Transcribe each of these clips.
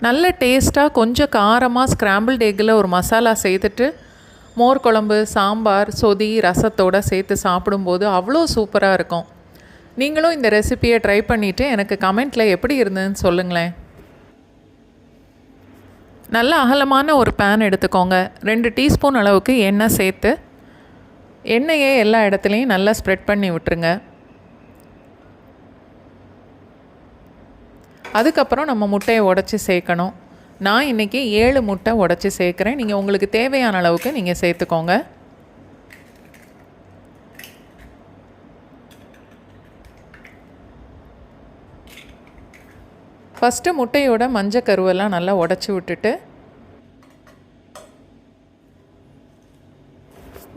நல்ல டேஸ்ட்டாக கொஞ்சம் காரமாக ஸ்க்ராம்பிள்ட் எக்கில் ஒரு மசாலா சேர்த்துட்டு மோர் குழம்பு, சாம்பார், சொதி, ரசத்தோடு சேர்த்து சாப்பிடும்போது அவ்வளோ சூப்பராக இருக்கும். நீங்களும் இந்த ரெசிப்பியை ட்ரை பண்ணிவிட்டு எனக்கு கமெண்ட்டில் எப்படி இருந்ததுன்னு சொல்லுங்களேன். நல்ல அகலமான ஒரு பேன் எடுத்துக்கோங்க. 2 டீஸ்பூன் அளவுக்கு எண்ணெய் சேர்த்து எண்ணெயை எல்லா இடத்துலையும் நல்லா ஸ்ப்ரெட் பண்ணி விட்டுருங்க. அதுக்கப்புறம் நம்ம முட்டையை உடச்சி சேர்க்கணும். நான் இன்றைக்கி 7 முட்டை உடச்சி சேர்க்குறேன். நீங்கள் உங்களுக்கு தேவையான அளவுக்கு நீங்கள் சேர்த்துக்கோங்க. ஃபஸ்ட்டு முட்டையோட மஞ்சள் கருவெல்லாம் நல்லா உடச்சி விட்டுட்டு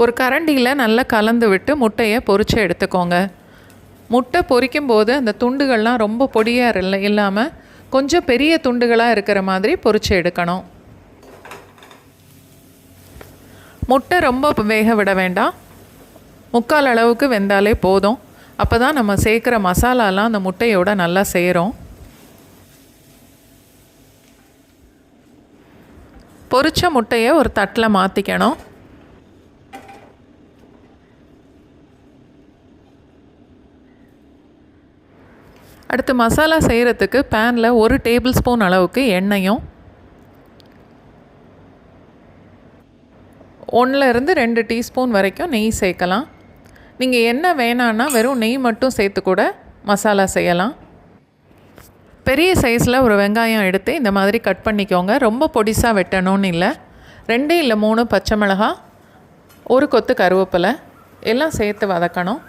ஒரு கரண்டியில் நல்லா கலந்து விட்டு முட்டையை பொரித்து எடுத்துக்கோங்க. முட்டை பொரிக்கும்போது அந்த துண்டுகள்லாம் ரொம்ப பொடியாக இல்லாமல் கொஞ்சம் பெரிய துண்டுகளாக இருக்கிற மாதிரி பொரித்து எடுக்கணும். முட்டை ரொம்ப வேக விட வேண்டாம், 3/4 அளவுக்கு வெந்தாலே போதும். அப்போ தான் நம்ம சேர்க்குற மசாலாலாம் அந்த முட்டையோட நல்லா சேரும். பொரிச்ச முட்டையை ஒரு தட்டில் மாற்றிக்கணும். அடுத்து மசாலா செய்கிறதுக்கு பேனில் 1 டேபிள் ஸ்பூன் அளவுக்கு எண்ணெயும் 1-2 டீஸ்பூன் வரைக்கும் நெய் சேர்க்கலாம். நீங்கள் எண்ணெய் வேணான்னா வெறும் நெய் மட்டும் சேர்த்து கூட மசாலா செய்யலாம். பெரிய சைஸில் ஒரு வெங்காயம் எடுத்து இந்த மாதிரி கட் பண்ணிக்கோங்க. ரொம்ப பொடிசாக வெட்டணும்னு இல்லை. 2 இல்லை 3 பச்சை மிளகாய், 1 கொத்து கருவேப்பிலை எல்லாம் சேர்த்து வதக்கணும்.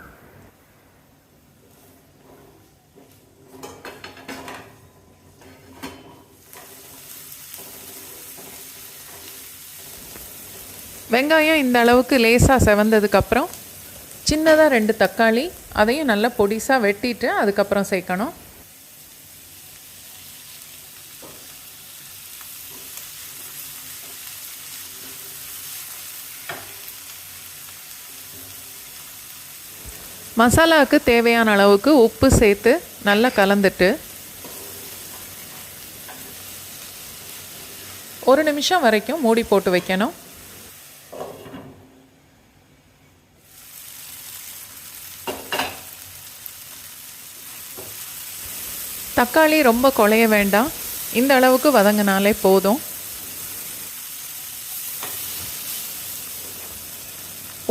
வெங்காயம் இந்த அளவுக்கு லேசாக செவந்ததுக்கப்புறம் சின்னதாக 2 தக்காளி, அதையும் நல்லா பொடிசாக வெட்டிட்டு அதுக்கப்புறம் சேர்க்கணும். மசாலாவுக்கு தேவையான அளவுக்கு உப்பு சேர்த்து நல்லா கலந்துட்டு 1 நிமிஷம் வரைக்கும் மூடி போட்டு வைக்கணும். தக்காளி ரொம்ப குழைய வேண்டாம், இந்த அளவுக்கு வதங்கினாலே போதும்.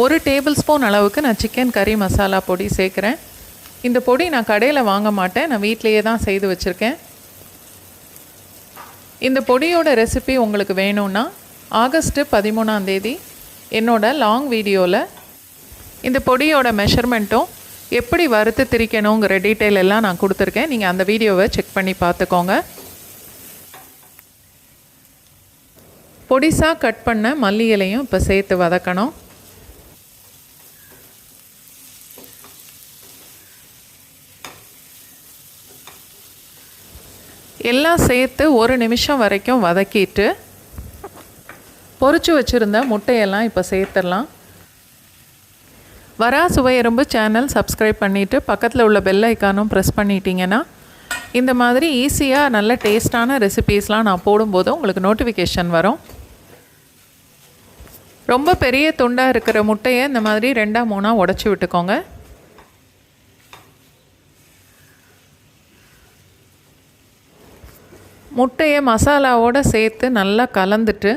1 டேபிள் ஸ்பூன் அளவுக்கு நான் சிக்கன் கறி மசாலா பொடி சேர்க்குறேன். இந்த பொடி நான் கடையில் வாங்க மாட்டேன், நான் வீட்டிலையே தான் செய்து வச்சுருக்கேன். இந்த பொடியோட ரெசிபி உங்களுக்கு வேணும்னா ஆகஸ்ட் 13ஆம் தேதி என்னோடய லாங் வீடியோவில் இந்த பொடியோட மெஷர்மெண்ட்டும் எப்படி வறுத்து திரிக்கணுங்கிற டீட்டெயில் எல்லாம் நான் கொடுத்துருக்கேன். நீங்கள் அந்த வீடியோவை செக் பண்ணி பார்த்துக்கோங்க. பொடிசாக கட் பண்ண மல்லி இலையும் இப்போ சேர்த்து வதக்கணும். எல்லாம் சேர்த்து 1 நிமிஷம் வரைக்கும் வதக்கிட்டு பொரிச்சு வச்சுருந்த முட்டையெல்லாம் இப்போ சேர்த்துடலாம். வரா சுவையரும்பு சேனல் சப்ஸ்கிரைப் பண்ணிவிட்டு பக்கத்தில் உள்ள பெல் ஐக்கானும் ப்ரெஸ் பண்ணிட்டீங்கன்னா இந்த மாதிரி ஈஸியாக நல்ல டேஸ்டான ரெசிபீஸ்லாம் நான் போடும்போது உங்களுக்கு நோட்டிஃபிகேஷன் வரும். ரொம்ப பெரிய துண்டாக இருக்கிற முட்டையை இந்த மாதிரி 2-3 உடச்சி விட்டுக்கோங்க. முட்டையை மசாலாவோடு சேர்த்து நல்லா கலந்துட்டு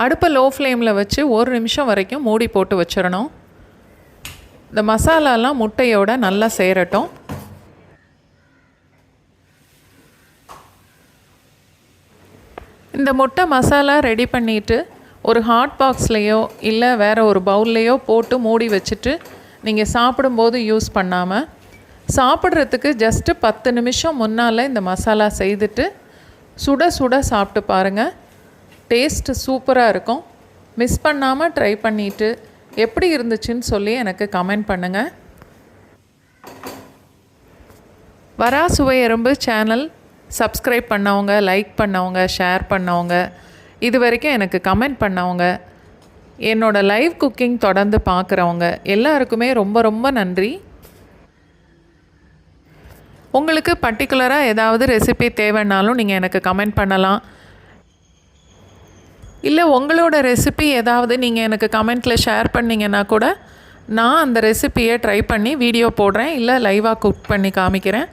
அடுப்பை லோ ஃப்ளேமில் வச்சு 1 நிமிஷம் வரைக்கும் மூடி போட்டு வச்சிடணும். இந்த மசாலாலாம் முட்டையோட நல்லா சேரட்டும். இந்த முட்டை மசாலா ரெடி பண்ணிவிட்டு ஒரு ஹாட் பாக்ஸ்லேயோ இல்லை வேறு ஒரு பவுல்லையோ போட்டு மூடி வச்சுட்டு நீங்கள் சாப்பிடும்போது யூஸ் பண்ணாமல் சாப்பிட்றதுக்கு ஜஸ்ட்டு 10 நிமிஷம் முன்னால் இந்த மசாலா செய்துட்டு சுட சுட சாப்பிட்டு பாருங்கள். டேஸ்ட்டு சூப்பராக இருக்கும். மிஸ் பண்ணாமல் ட்ரை பண்ணிவிட்டு எப்படி இருந்துச்சுன்னு சொல்லி எனக்கு கமெண்ட் பண்ணுங்கள். வரா சுவையரும்பு சேனல் சப்ஸ்கிரைப் பண்ணவங்க, லைக் பண்ணவங்க, ஷேர் பண்ணவங்க, இது வரைக்கும் எனக்கு கமெண்ட் பண்ணவங்க என்னோடய லைவ் குக்கிங் தொடர்ந்து பார்க்குறவங்க எல்லாருக்குமே ரொம்ப ரொம்ப நன்றி. உங்களுக்கு பர்டிகுலராக ஏதாவது ரெசிபி தேவைன்னாலும் நீங்கள் எனக்கு கமெண்ட் பண்ணலாம். இல்லை உங்களோட ரெசிபி ஏதாவது நீங்கள் எனக்கு கமெண்ட்டில் ஷேர் பண்ணிங்கன்னா கூட நான் அந்த ரெசிப்பியை ட்ரை பண்ணி வீடியோ போடுறேன், இல்லை லைவாக குக் பண்ணி காமிக்கிறேன்.